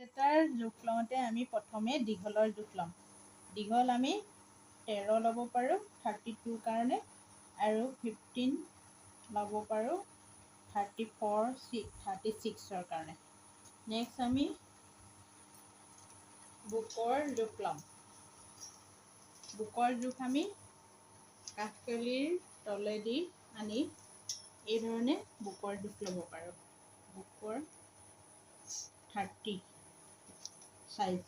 এটাৰ জোখ লওঁতে আমি প্ৰথমে দীঘলৰ জোখ ল'ম। দীঘল আমি 13 ল'ব পাৰোঁ 32 কাৰণে আৰু 15 ল'ব পাৰোঁ 36ৰ কাৰণে। নেক্সট আমি বুকৰ জোখ ল'ম। বুকৰ জোখ আমি কাঠকলিৰ তলেদি আনি এই ধৰণে বুকৰ জোখ ল'ব পাৰোঁ। বুকৰ 30 সাইজ।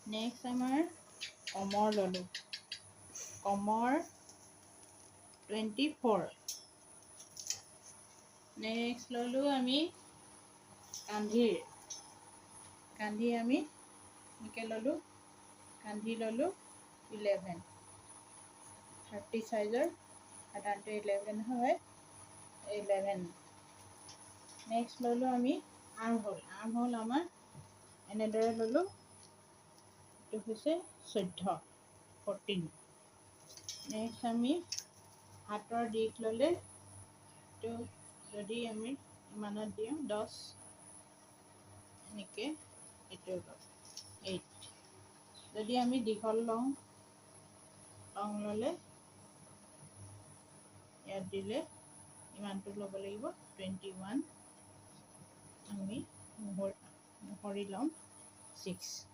নেক্সট আমাৰ কমৰ ল'লোঁ। কমৰ 24। নেক্সট ল'লোঁ আমি কান্ধিৰ। কান্ধি আমি এনেকৈ ল'লোঁ। কান্ধি ল'লোঁ 11। 30 সাইজৰ সাধাৰণতে 11 হয়। 11। নেক্সট ল'লোঁ আমি আৰ্মহোল। আৰ্মহোল আমাৰ এনেদৰে ল'লোঁ। এইটো হৈছে 14। নেক্সট আমি হাতৰ দিশ ল'লে এইটো যদি আমি ইমানত দিওঁ 10 এনেকৈ এইটো 8। যদি আমি দীঘল লং ল'লে ইয়াত দিলে ইমানটো ল'ব লাগিব 21। আমি মোহৰি ল'ম 6।